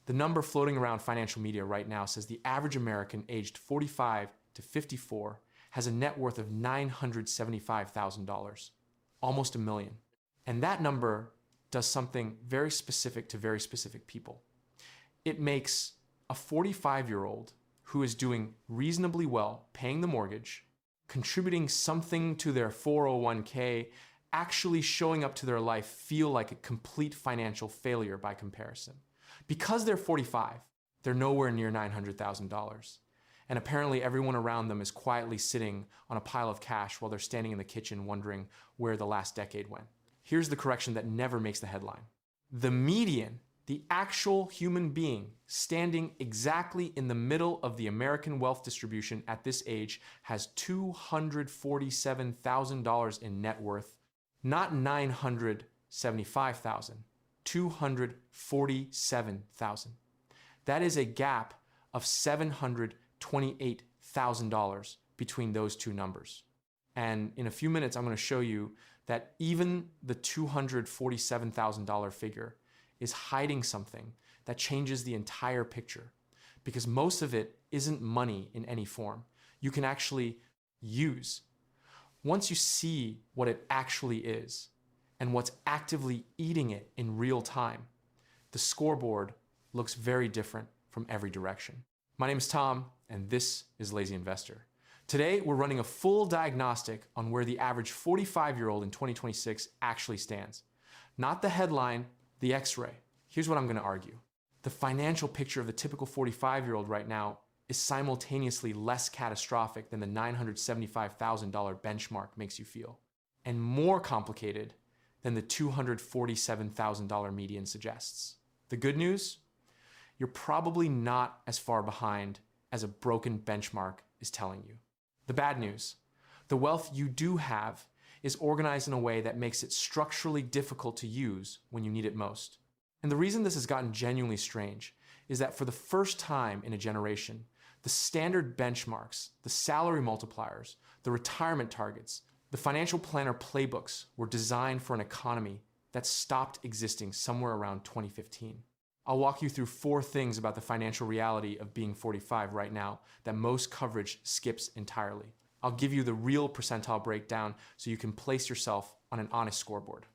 The number floating around financial media right now says the average American aged 45 to 54 has a net worth of $975,000, almost $1 million. And that number does something very specific to very specific people. It makes a 45-year-old who is doing reasonably well, paying the mortgage, contributing something to their 401k, actually showing up to their life, feel like a complete financial failure by comparison. Because they're 45, they're nowhere near $900,000. And apparently everyone around them is quietly sitting on a pile of cash while they're standing in the kitchen wondering where the last decade went. Here's the correction that never makes the headline. The median, the actual human being standing exactly in the middle of the American wealth distribution at this age, has $247,000 in net worth, not $975,000, $247,000. That is a gap of $728,000 between those two numbers. And in a few minutes, I'm going to show you that even the $247,000 figure is hiding something that changes the entire picture, because most of it isn't money in any form. You can actually use. Once you see what it actually is and what's actively eating it in real time, the scoreboard looks very different from every direction. My name is Tom, and this is Lazy Investor. Today, we're running a full diagnostic on where the average 45-year-old in 2026 actually stands. Not the headline, the X-ray. Here's what I'm going to argue. The financial picture of the typical 45-year-old right now is simultaneously less catastrophic than the $975,000 benchmark makes you feel, and more complicated than the $247,000 median suggests. The good news? You're probably not as far behind as a broken benchmark is telling you. The bad news, the wealth you do have is organized in a way that makes it structurally difficult to use when you need it most. And the reason this has gotten genuinely strange is that for the first time in a generation, the standard benchmarks, the salary multipliers, the retirement targets, the financial planner playbooks were designed for an economy that stopped existing somewhere around 2015. I'll walk you through 4 things about the financial reality of being 45 right now that most coverage skips entirely. I'll give you the real percentile breakdown so you can place yourself on an honest scoreboard.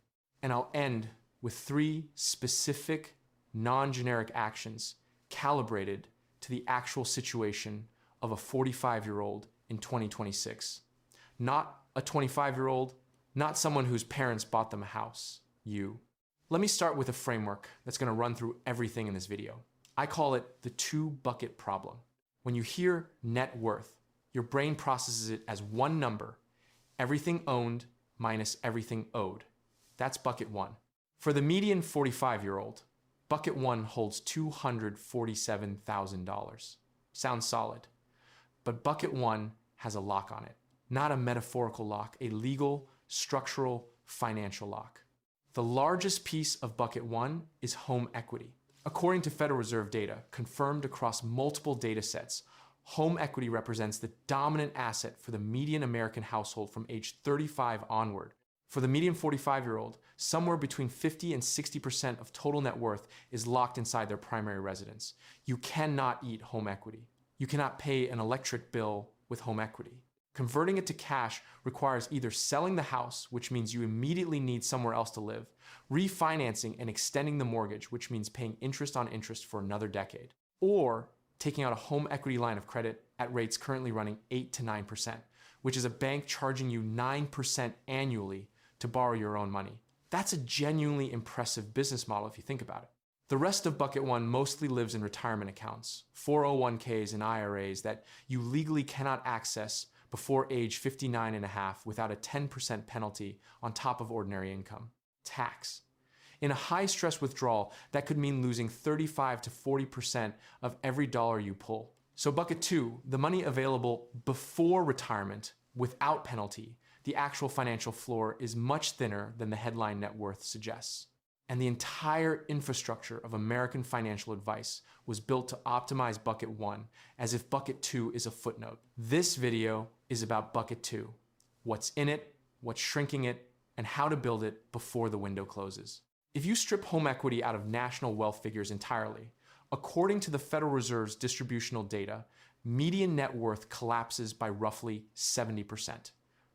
And I'll end with 3 specific, non-generic actions calibrated to the actual situation of a 45-year-old in 2026. Not a 25-year-old, not someone whose parents bought them a house, you. Let me start with a framework that's going to run through everything in this video. I call it the 2-bucket problem. When you hear net worth, your brain processes it as one number, everything owned minus everything owed. That's bucket 1. For the median 45-year-old, bucket 1 holds $247,000. Sounds solid. But bucket 1 has a lock on it. Not a metaphorical lock, a legal, structural, financial lock. The largest piece of bucket 1 is home equity. According to Federal Reserve data, confirmed across multiple data sets, home equity represents the dominant asset for the median American household from age 35 onward. For the median 45-year-old, somewhere between 50 and 60% of total net worth is locked inside their primary residence. You cannot eat home equity. You cannot pay an electric bill with home equity. Converting it to cash requires either selling the house, which means you immediately need somewhere else to live, refinancing and extending the mortgage, which means paying interest on interest for another decade, or taking out a home equity line of credit at rates currently running 8 to 9%, which is a bank charging you 9% annually to borrow your own money. That's a genuinely impressive business model if you think about it. The rest of bucket 1 mostly lives in retirement accounts, 401ks and IRAs that you legally cannot access before age 59 and a half without a 10% penalty on top of ordinary income. Tax. In a high-stress withdrawal, that could mean losing 35 to 40% of every dollar you pull. So bucket 2, the money available before retirement without penalty, the actual financial floor is much thinner than the headline net worth suggests. And the entire infrastructure of American financial advice was built to optimize bucket 1 as if bucket 2 is a footnote. This video is about bucket 2, what's in it, what's shrinking it, and how to build it before the window closes. If you strip home equity out of national wealth figures entirely, According to the Federal Reserve's distributional data, median net worth collapses by roughly 70%.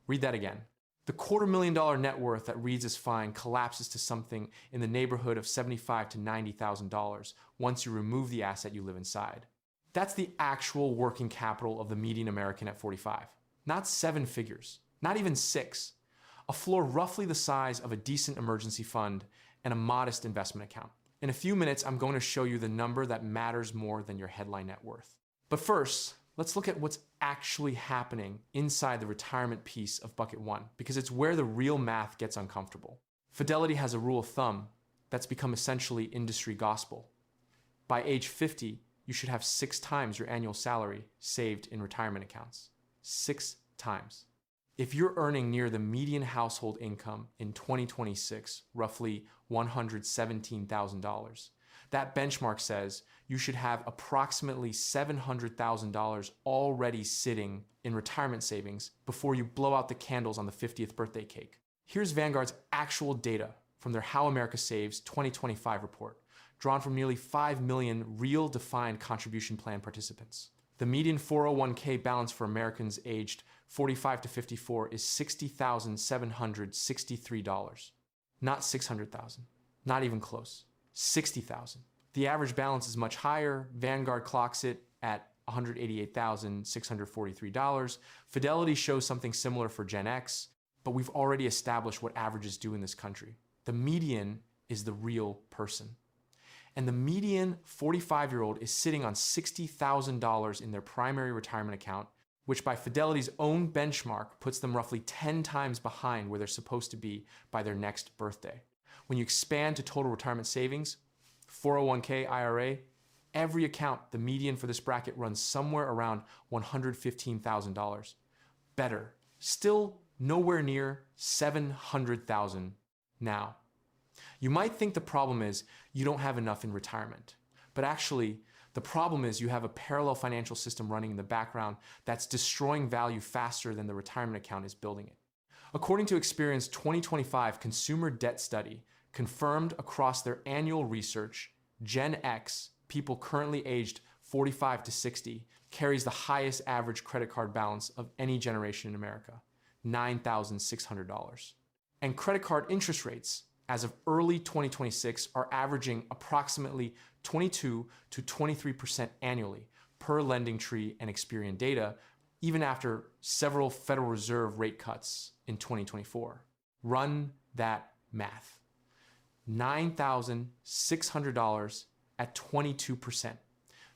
Read that again. The $250,000 net worth that reads as fine collapses to something in the neighborhood of $75,000 to $90,000 once you remove the asset you live inside. That's the actual working capital of the median American at 45. Not 7 figures, not even 6. A floor roughly the size of a decent emergency fund and a modest investment account. In a few minutes, I'm going to show you the number that matters more than your headline net worth. But first, let's look at what's actually happening inside the retirement piece of bucket 1, because it's where the real math gets uncomfortable. Fidelity has a rule of thumb that's become essentially industry gospel. By age 50, you should have 6 times your annual salary saved in retirement accounts. 6 times. If you're earning near the median household income in 2026, roughly $117,000, that benchmark says you should have approximately $700,000 already sitting in retirement savings before you blow out the candles on the 50th birthday cake. Here's Vanguard's actual data from their How America Saves 2025 report, drawn from nearly 5 million real defined contribution plan participants. The median 401k balance for Americans aged 45 to 54 is $60,763. Not $600,000. Not even close. $60,000. The average balance is much higher. Vanguard clocks it at $188,643. Fidelity shows something similar for Gen X, but we've already established what averages do in this country. The median is the real person. And the median 45-year-old is sitting on $60,000 in their primary retirement account, which by Fidelity's own benchmark puts them roughly 10 times behind where they're supposed to be by their next birthday. When you expand to total retirement savings, 401k, IRA, every account, the median for this bracket runs somewhere around $115,000. Better, still nowhere near $700,000 now. You might think the problem is you don't have enough in retirement, but actually the problem is you have a parallel financial system running in the background that's destroying value faster than the retirement account is building it. According to Experian's 2025 Consumer Debt Study, confirmed across their annual research, Gen X, people currently aged 45 to 60, carries the highest average credit card balance of any generation in America, $9,600. And credit card interest rates, as of early 2026, are averaging approximately 22 to 23% annually per LendingTree and Experian data, even after several Federal Reserve rate cuts in 2024. Run that math. $9,600 at 22%.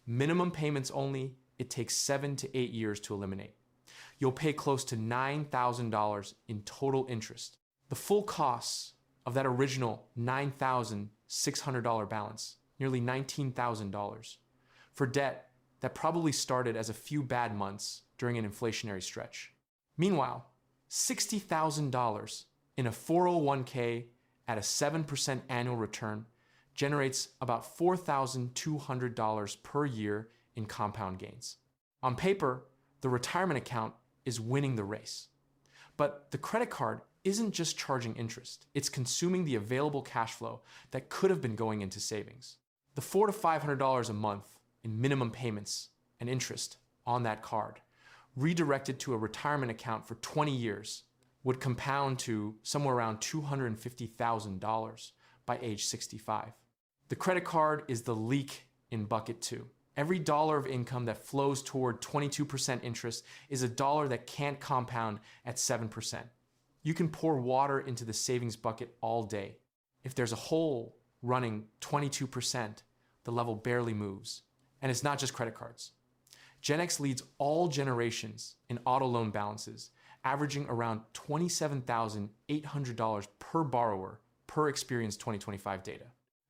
Minimum payments only, it takes 7 to 8 years to eliminate. You'll pay close to $9,000 in total interest. The full costs of that original $9,600 balance, nearly $19,000, for debt that probably started as a few bad months during an inflationary stretch. Meanwhile, $60,000 in a 401k at a 7% annual return generates about $4,200 per year in compound gains. On paper, the retirement account is winning the race. But the credit card isn't just charging interest, it's consuming the available cash flow that could have been going into savings. The $400 to $500 a month in minimum payments and interest on that card, redirected to a retirement account for 20 years, would compound to somewhere around $250,000 by age 65. The credit card is the leak in bucket 2. Every dollar of income that flows toward 22% interest is a dollar that can't compound at 7%. You can pour water into the savings bucket all day. If there's a hole running 22%, the level barely moves. And it's not just credit cards. Gen X leads all generations in auto loan balances, averaging around $27,800 per borrower per Experian's 2025 data.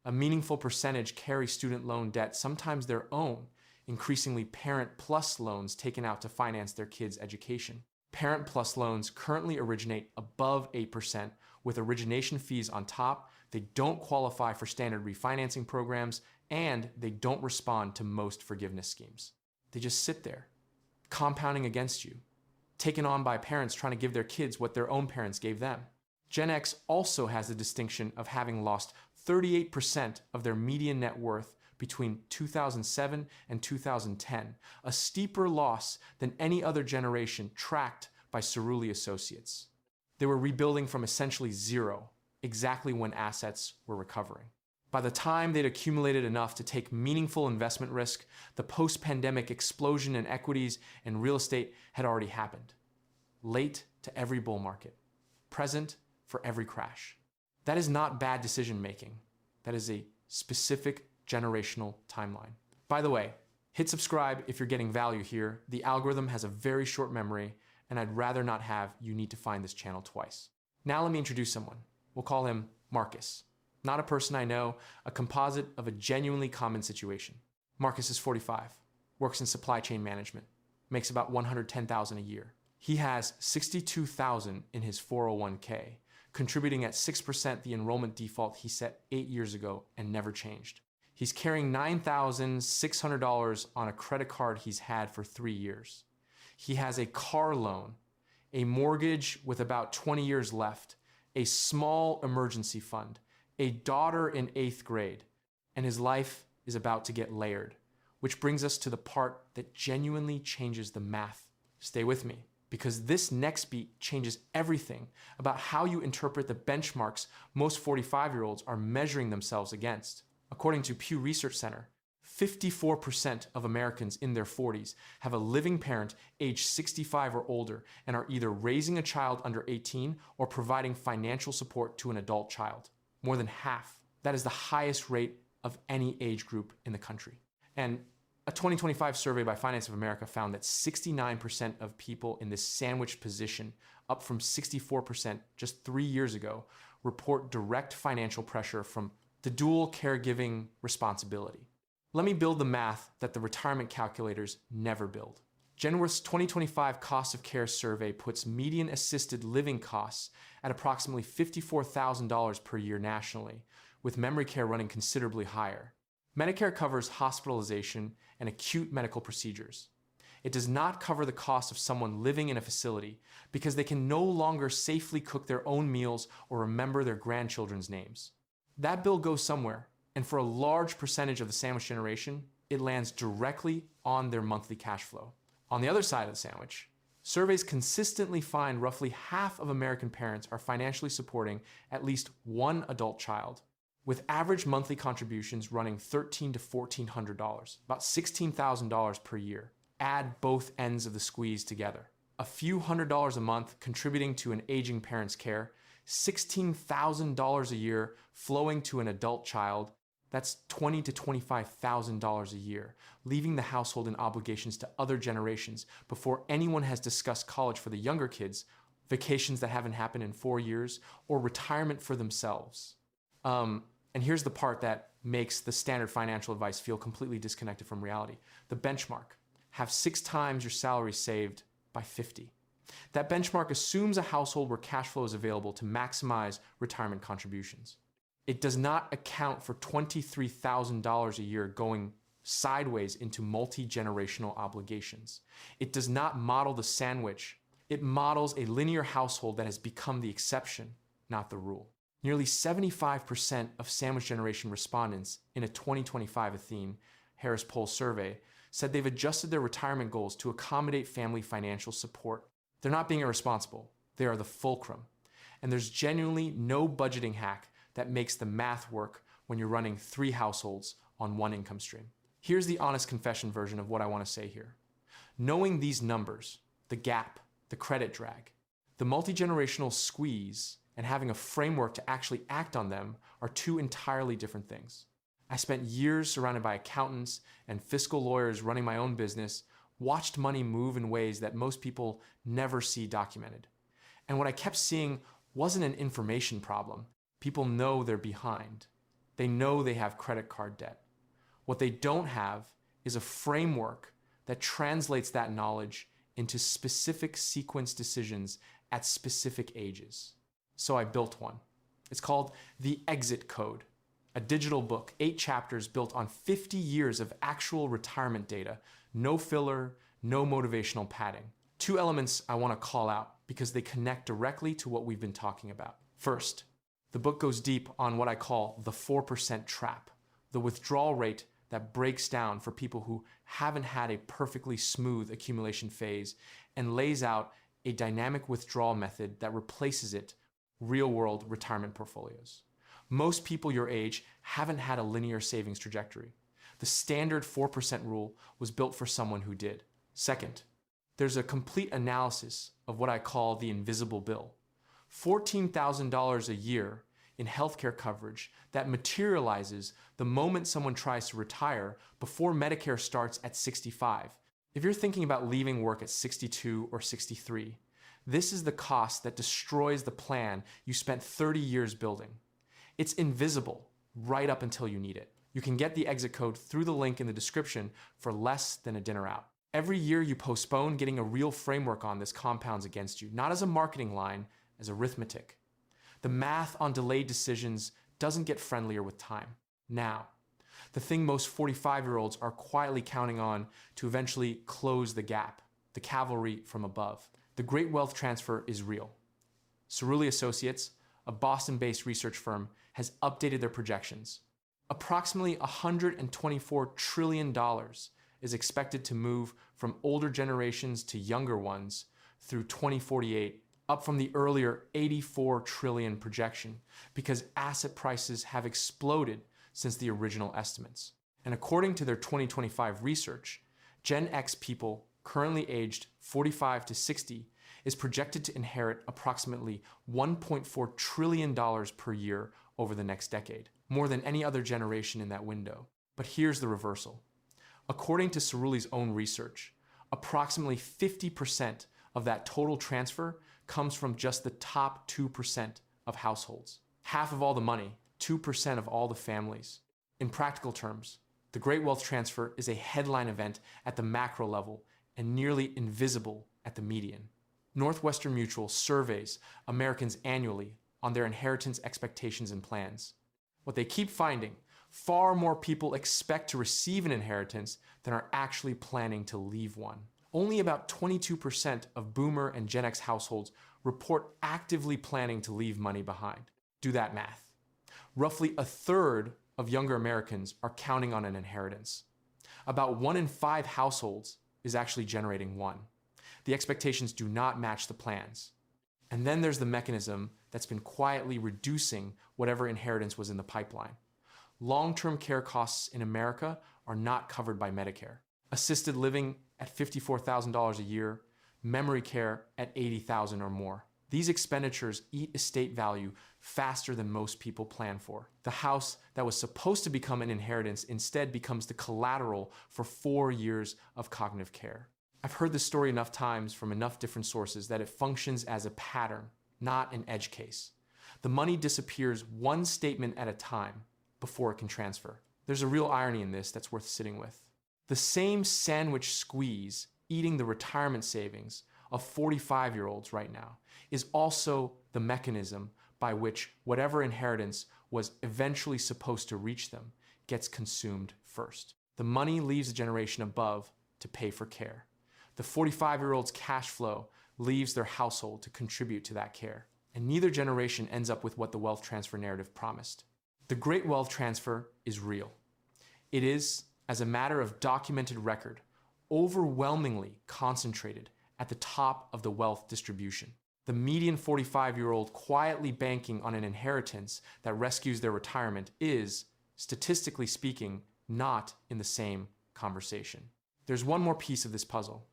A meaningful percentage carry student loan debt, sometimes their own, increasingly Parent Plus loans taken out to finance their kids' education. Parent Plus loans currently originate above 8% with origination fees on top. They don't qualify for standard refinancing programs, and they don't respond to most forgiveness schemes. They just sit there, compounding against you, taken on by parents trying to give their kids what their own parents gave them. Gen X also has the distinction of having lost 38% of their median net worth between 2007 and 2010, a steeper loss than any other generation tracked by Cerulli Associates. They were rebuilding from essentially zero, exactly when assets were recovering. By the time they'd accumulated enough to take meaningful investment risk, the post-pandemic explosion in equities and real estate had already happened. Late to every bull market, present for every crash. That is not bad decision making. That is a specific generational timeline. By the way, hit subscribe if you're getting value here. The algorithm has a very short memory, and I'd rather not have you need to find this channel twice. Now let me introduce someone. We'll call him Marcus. Not a person I know, a composite of a genuinely common situation. Marcus is 45, works in supply chain management, makes about $110,000 a year. He has $62,000 in his 401k, contributing at 6% the enrollment default he set 8 years ago and never changed. He's carrying $9,600 on a credit card he's had for 3 years. He has a car loan, a mortgage with about 20 years left, a small emergency fund, a daughter in 8th grade, and his life is about to get layered, which brings us to the part that genuinely changes the math. Stay with me, because this next beat changes everything about how you interpret the benchmarks most 45-year-olds are measuring themselves against. According to Pew Research Center, 54% of Americans in their 40s have a living parent age 65 or older and are either raising a child under 18 or providing financial support to an adult child. More than half. That is the highest rate of any age group in the country. And a 2025 survey by Finance of America found that 69% of people in this sandwiched position, up from 64% just 3 years ago, report direct financial pressure from the dual caregiving responsibility. Let me build the math that the retirement calculators never build. Genworth's 2025 Cost of Care survey puts median assisted living costs at approximately $54,000 per year nationally, with memory care running considerably higher. Medicare covers hospitalization and acute medical procedures. It does not cover the cost of someone living in a facility because they can no longer safely cook their own meals or remember their grandchildren's names. That bill goes somewhere, and for a large percentage of the sandwich generation, it lands directly on their monthly cash flow. On the other side of the sandwich, surveys consistently find roughly half of American parents are financially supporting at least one adult child, with average monthly contributions running $1,300 to $1,400, about $16,000 per year. Add both ends of the squeeze together. A few $100s a month contributing to an aging parent's care, $16,000 a year flowing to an adult child. That's $20,000 to $25,000 a year, leaving the household in obligations to other generations before anyone has discussed college for the younger kids, vacations that haven't happened in 4 years, or retirement for themselves. And here's the part that makes the standard financial advice feel completely disconnected from reality. The benchmark: have 6 times your salary saved by 50. That benchmark assumes a household where cash flow is available to maximize retirement contributions. It does not account for $23,000 a year going sideways into multi-generational obligations. It does not model the sandwich. It models a linear household that has become the exception, not the rule. Nearly 75% of sandwich generation respondents in a 2025 Athene Harris Poll survey said they've adjusted their retirement goals to accommodate family financial support. They're not being irresponsible. They are the fulcrum. And there's genuinely no budgeting hack that makes the math work when you're running 3 households on 1 income stream. Here's the honest confession version of what I want to say here. Knowing these numbers, the gap, the credit drag, the multi-generational squeeze, and having a framework to actually act on them are 2 entirely different things. I spent years surrounded by accountants and fiscal lawyers running my own business, watched money move in ways that most people never see documented. And what I kept seeing wasn't an information problem. People know they're behind. They know they have credit card debt. What they don't have is a framework that translates that knowledge into specific sequence decisions at specific ages. So I built one. It's called The Exit Code, a digital book, 8 chapters built on 50 years of actual retirement data, no filler, no motivational padding. 2 elements I want to call out because they connect directly to what we've been talking about. First, the book goes deep on what I call the 4% trap, the withdrawal rate that breaks down for people who haven't had a perfectly smooth accumulation phase and lays out a dynamic withdrawal method that replaces it real-world retirement portfolios. Most people your age haven't had a linear savings trajectory. The standard 4% rule was built for someone who did. Second, there's a complete analysis of what I call the invisible bill. $14,000 a year in healthcare coverage that materializes the moment someone tries to retire before Medicare starts at 65. If you're thinking about leaving work at 62 or 63, this is the cost that destroys the plan you spent 30 years building. It's invisible right up until you need it. You can get the exit code through the link in the description for less than a dinner out. Every year you postpone getting a real framework on this compounds against you, not as a marketing line, as arithmetic. The math on delayed decisions doesn't get friendlier with time. Now, the thing most 45-year-olds are quietly counting on to eventually close the gap, the cavalry from above. The great wealth transfer is real. Cerulli Associates, a Boston-based research firm, has updated their projections. Approximately $124 trillion is expected to move from older generations to younger ones through 2048, up from the earlier $84 trillion projection, because asset prices have exploded since the original estimates. And according to their 2025 research, Gen X people currently aged 45 to 60 is projected to inherit approximately $1.4 trillion per year over the next decade, more than any other generation in that window. But here's the reversal. According to Cerulli's own research, approximately 50% of that total transfer comes from just the top 2% of households. Half of all the money, 2% of all the families. In practical terms, the Great Wealth Transfer is a headline event at the macro level and nearly invisible at the median. Northwestern Mutual surveys Americans annually on their inheritance expectations and plans. What they keep finding, far more people expect to receive an inheritance than are actually planning to leave one. Only about 22% of Boomer and Gen X households report actively planning to leave money behind. Do that math. Roughly a third of younger Americans are counting on an inheritance. About 1 in 5 households is actually generating one. The expectations do not match the plans. And then there's the mechanism that's been quietly reducing whatever inheritance was in the pipeline. Long-term care costs in America are not covered by Medicare. Assisted living at $54,000 a year, memory care at $80,000 or more. These expenditures eat estate value faster than most people plan for. The house that was supposed to become an inheritance instead becomes the collateral for 4 years of cognitive care. I've heard this story enough times from enough different sources that it functions as a pattern, not an edge case. The money disappears one statement at a time before it can transfer. There's a real irony in this that's worth sitting with. The same sandwich squeeze eating the retirement savings of 45-year-olds right now is also the mechanism by which whatever inheritance was eventually supposed to reach them gets consumed first. The money leaves the generation above to pay for care. The 45-year-old's cash flow leaves their household to contribute to that care. And neither generation ends up with what the wealth transfer narrative promised. The Great Wealth Transfer is real. It is, as a matter of documented record, overwhelmingly concentrated at the top of the wealth distribution. The median 45-year-old quietly banking on an inheritance that rescues their retirement is, statistically speaking, not in the same conversation. There's one more piece of this puzzle.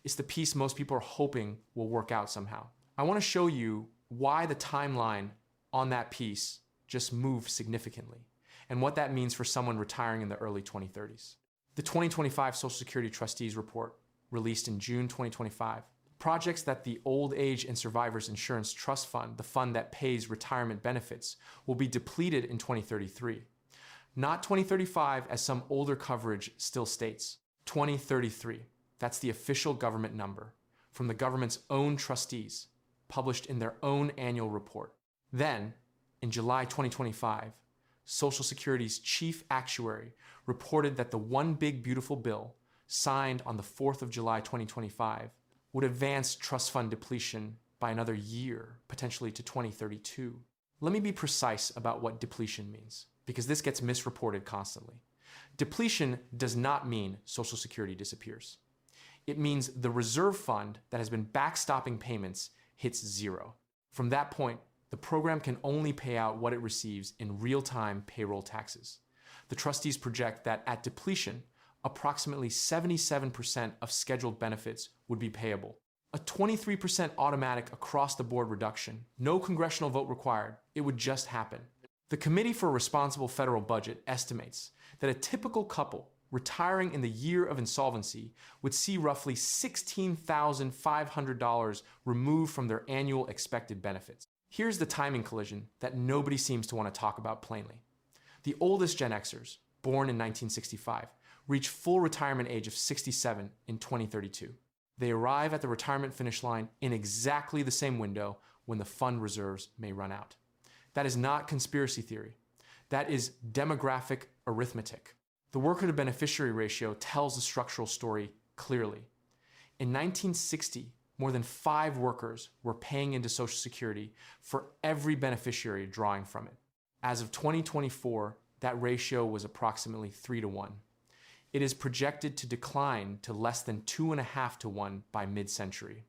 It's the piece most people are hoping will work out somehow. I want to show you why the timeline on that piece just moved significantly and what that means for someone retiring in the early 2030s. The 2025 Social Security Trustees Report, released in June 2025, projects that the Old Age and Survivors Insurance Trust Fund, the fund that pays retirement benefits, will be depleted in 2033. Not 2035, as some older coverage still states. 2033. That's the official government number from the government's own trustees, published in their own annual report. Then, in July 2025, Social Security's chief actuary reported that the One Big Beautiful Bill, signed on the 4th of July 2025, would advance trust fund depletion by another year, potentially to 2032. Let me be precise about what depletion means, because this gets misreported constantly. Depletion does not mean Social Security disappears. It means the reserve fund that has been backstopping payments hits zero. From that point, the program can only pay out what it receives in real-time payroll taxes. The trustees project that at depletion, approximately 77% of scheduled benefits would be payable. A 23% automatic across-the-board reduction, no congressional vote required, it would just happen. The Committee for a Responsible Federal Budget estimates that a typical couple retiring in the year of insolvency would see roughly $16,500 removed from their annual expected benefits. Here's the timing collision that nobody seems to want to talk about plainly. The oldest Gen Xers, born in 1965, reach full retirement age of 67 in 2032. They arrive at the retirement finish line in exactly the same window when the fund reserves may run out. That is not conspiracy theory. That is demographic arithmetic. The worker to beneficiary ratio tells the structural story clearly. In 1960, more than 5 workers were paying into Social Security for every beneficiary drawing from it. As of 2024, that ratio was approximately 3 to 1. It is projected to decline to less than 2.5 to 1 by mid-century.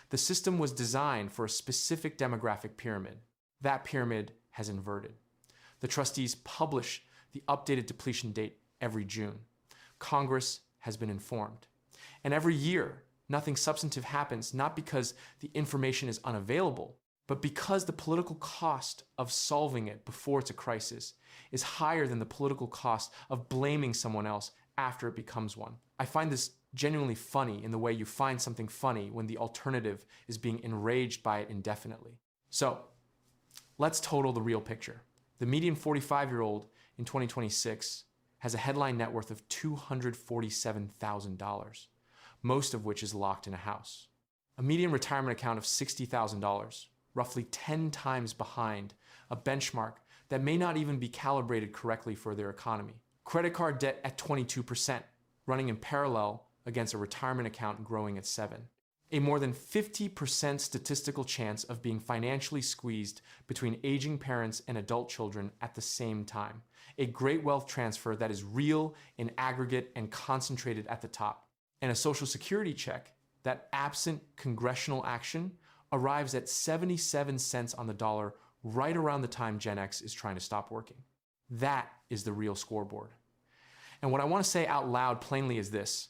The system was designed for a specific demographic pyramid. That pyramid has inverted. The trustees publish the updated depletion date every June. Congress has been informed. And every year, nothing substantive happens, not because the information is unavailable, but because the political cost of solving it before it's a crisis is higher than the political cost of blaming someone else after it becomes one. I find this genuinely funny in the way you find something funny when the alternative is being enraged by it indefinitely. So, let's total the real picture. The median 45-year-old in 2026 has a headline net worth of $247,000, most of which is locked in a house. A median retirement account of $60,000, roughly 10 times behind a benchmark that may not even be calibrated correctly for their economy. Credit card debt at 22%, running in parallel against a retirement account growing at 7%. A more than 50% statistical chance of being financially squeezed between aging parents and adult children at the same time. A great wealth transfer that is real in aggregate and concentrated at the top. And a Social Security check that, absent congressional action, arrives at 77 cents on the dollar right around the time Gen X is trying to stop working. That is the real scoreboard. And what I want to say out loud plainly is this: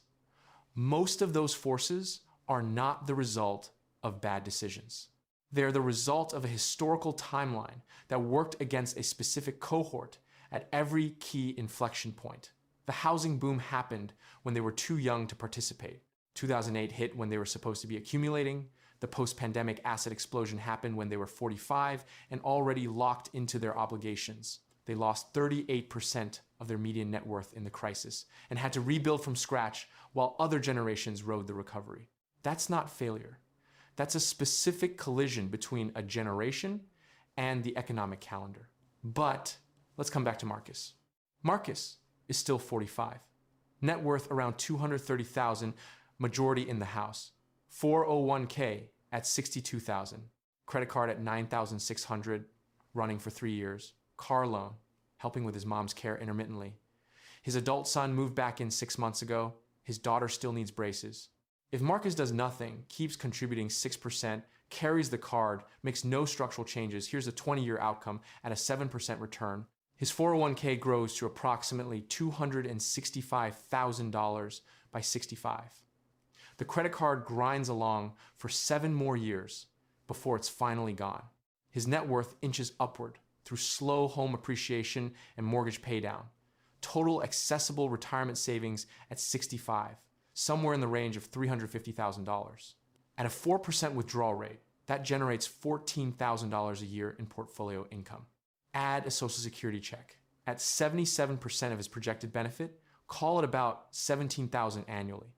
most of those forces are not the result of bad decisions. They're the result of a historical timeline that worked against a specific cohort at every key inflection point. The housing boom happened when they were too young to participate. 2008 hit when they were supposed to be accumulating. The post-pandemic asset explosion happened when they were 45 and already locked into their obligations. They lost 38% of their median net worth in the crisis and had to rebuild from scratch while other generations rode the recovery. That's not failure. That's a specific collision between a generation and the economic calendar. But let's come back to Marcus. Marcus is still 45. Net worth around $230,000, majority in the house. 401k at $62,000. Credit card at $9,600, running for 3 years. Car loan, helping with his mom's care intermittently. His adult son moved back in 6 months ago. His daughter still needs braces. If Marcus does nothing, keeps contributing 6%, carries the card, makes no structural changes, here's a 20-year outcome at a 7% return. His 401k grows to approximately $265,000 by 65. The credit card grinds along for 7 more years before it's finally gone. His net worth inches upward through slow home appreciation and mortgage paydown. Total accessible retirement savings at 65. Somewhere in the range of $350,000. At a 4% withdrawal rate, that generates $14,000 a year in portfolio income. Add a Social Security check. At 77% of his projected benefit, call it about $17,000 annually.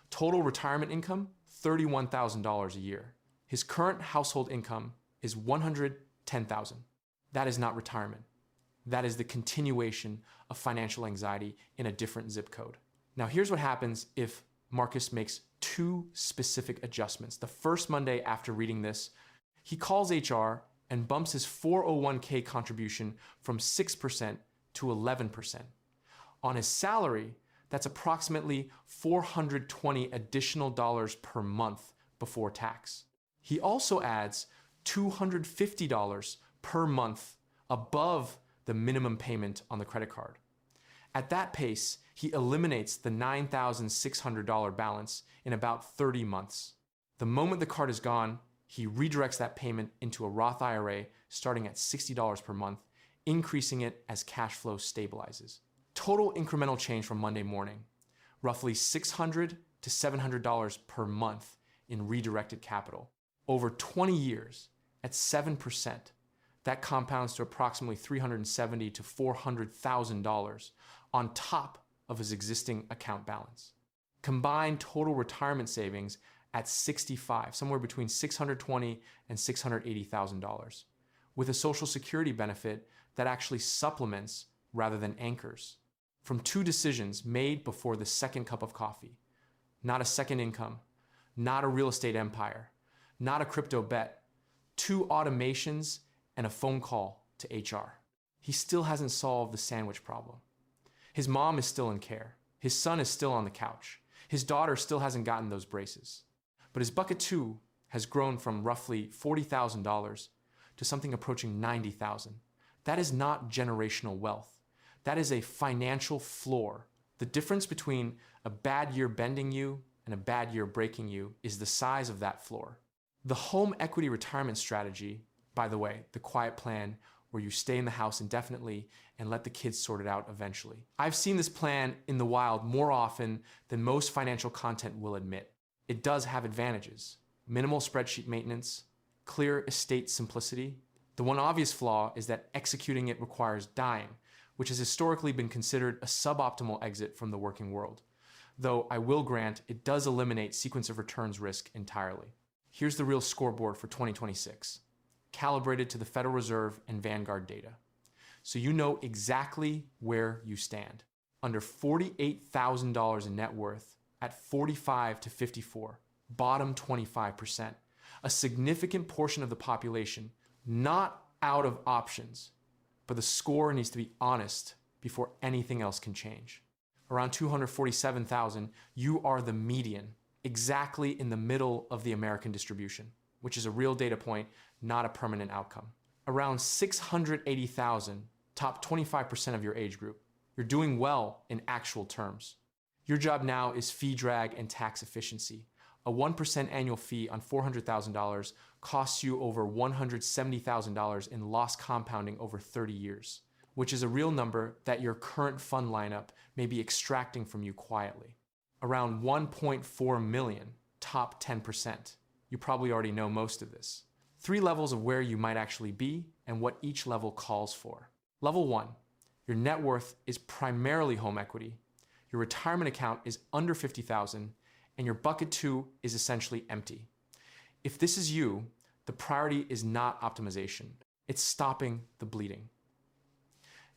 Total retirement income, $31,000 a year. His current household income is $110,000. That is not retirement. That is the continuation of financial anxiety in a different zip code. Now, here's what happens if Marcus makes 2 specific adjustments. The first Monday after reading this, he calls HR and bumps his 401k contribution from 6% to 11%. On his salary, that's approximately $420 additional per month before tax. He also adds $250 per month above the minimum payment on the credit card. At that pace, he eliminates the $9,600 balance in about 30 months. The moment the card is gone, he redirects that payment into a Roth IRA starting at $60 per month, increasing it as cash flow stabilizes. Total incremental change from Monday morning, roughly $600 to $700 per month in redirected capital. Over 20 years, at 7%, that compounds to approximately $370,000 to $400,000 on top of his existing account balance. Combined total retirement savings at 65, somewhere between $620,000 and $680,000, with a Social Security benefit that actually supplements rather than anchors. From 2 decisions made before the second cup of coffee, not a second income, not a real estate empire, not a crypto bet, 2 automations and a phone call to HR. He still hasn't solved the sandwich problem. His mom is still in care. His son is still on the couch. His daughter still hasn't gotten those braces. But his bucket 2 has grown from roughly $40,000 to something approaching $90,000. That is not generational wealth. That is a financial floor. The difference between a bad year bending you and a bad year breaking you is the size of that floor. The home equity retirement strategy, by the way, the quiet plan where you stay in the house indefinitely and let the kids sort it out eventually. I've seen this plan in the wild more often than most financial content will admit. It does have advantages: minimal spreadsheet maintenance, clear estate simplicity. The one obvious flaw is that executing it requires dying, which has historically been considered a suboptimal exit from the working world. Though I will grant it does eliminate sequence of returns risk entirely. Here's the real scoreboard for 2026, calibrated to the Federal Reserve and Vanguard data, so you know exactly where you stand. Under $48,000 in net worth at 45 to 54, bottom 25%, a significant portion of the population not out of options, but the score needs to be honest before anything else can change. Around 247,000, you are the median, exactly in the middle of the American distribution, which is a real data point, not a permanent outcome. Around 680,000, top 25% of your age group. You're doing well in actual terms. Your job now is fee drag and tax efficiency. A 1% annual fee on $400,000 costs you over $170,000 in lost compounding over 30 years, which is a real number that your current fund lineup may be extracting from you quietly. Around 1.4 million, top 10%. You probably already know most of this. 3 levels of where you might actually be and what each level calls for. Level 1, your net worth is primarily home equity. Your retirement account is under $50,000 and your bucket 2 is essentially empty. If this is you, the priority is not optimization. It's stopping the bleeding.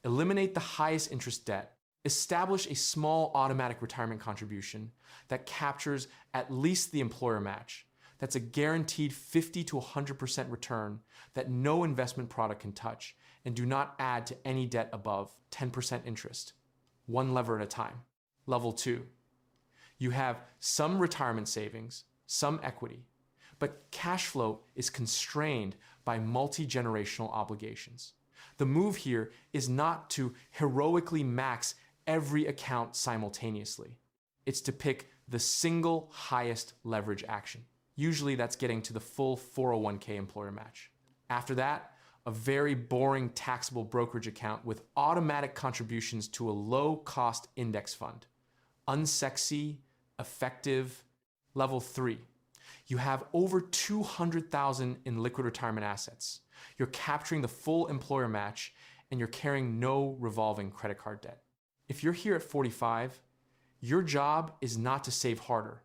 Eliminate the highest interest debt. Establish a small automatic retirement contribution that captures at least the employer match. That's a guaranteed 50 to 100% return that no investment product can touch, and do not add to any debt above 10% interest. One lever at a time. Level 2. You have some retirement savings, some equity, but cash flow is constrained by multi-generational obligations. The move here is not to heroically max every account simultaneously. It's to pick the single highest leverage action. Usually that's getting to the full 401k employer match. After that, a very boring taxable brokerage account with automatic contributions to a low-cost index fund. Unsexy, effective. Level 3. You have over $200,000 in liquid retirement assets. You're capturing the full employer match and you're carrying no revolving credit card debt. If you're here at 45, your job is not to save harder.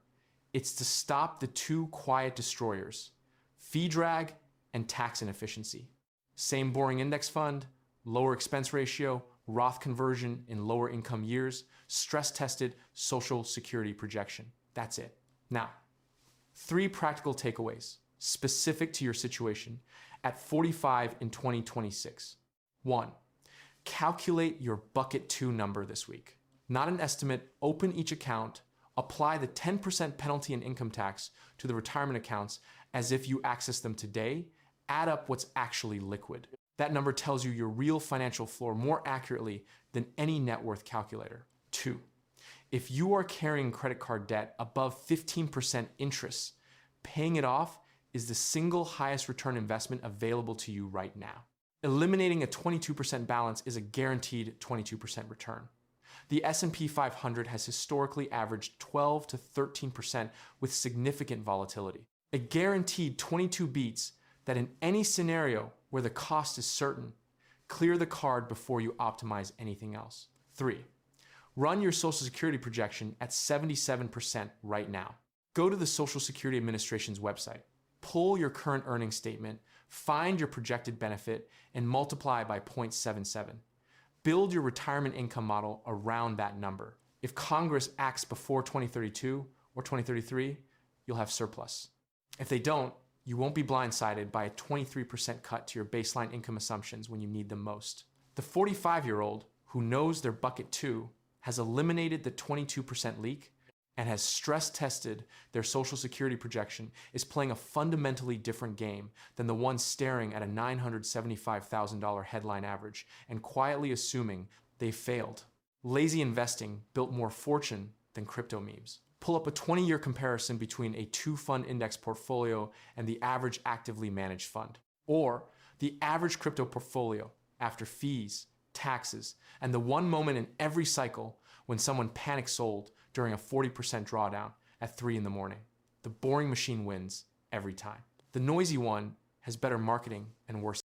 It's to stop the 2 quiet destroyers: fee drag and tax inefficiency. Same boring index fund, lower expense ratio, Roth conversion in lower income years, stress-tested Social Security projection. That's it. Now, 3 practical takeaways specific to your situation at 45 in 2026. 1, calculate your bucket 2 number this week. not an estimate. Open each account, apply the 10% penalty and income tax to the retirement accounts as if you access them today, add up what's actually liquid. That number tells you your real financial floor more accurately than any net worth calculator. 2. If you are carrying credit card debt above 15% interest, paying it off is the single highest return investment available to you right now. Eliminating a 22% balance is a guaranteed 22% return. The S&P 500 has historically averaged 12 to 13% with significant volatility. A guaranteed 22 beats that in any scenario where the cost is certain, clear the card before you optimize anything else. 3. Run your Social Security projection at 77% right now. Go to the Social Security Administration's website, pull your current earnings statement, find your projected benefit, and multiply by 0.77. Build your retirement income model around that number. If Congress acts before 2032 or 2033, you'll have surplus. If they don't, you won't be blindsided by a 23% cut to your baseline income assumptions when you need them most. The 45-year-old who knows their bucket 2 has eliminated the 22% leak and has stress tested their Social Security projection is playing a fundamentally different game than the one staring at a $975,000 headline average and quietly assuming they failed. Lazy investing built more fortune than crypto memes. Pull up a 20-year comparison between a 2-fund index portfolio and the average actively managed fund, or the average crypto portfolio after fees, taxes, and the one moment in every cycle when someone panic sold during a 40% drawdown at 3 in the morning. The boring machine wins every time. The noisy one has better marketing and worse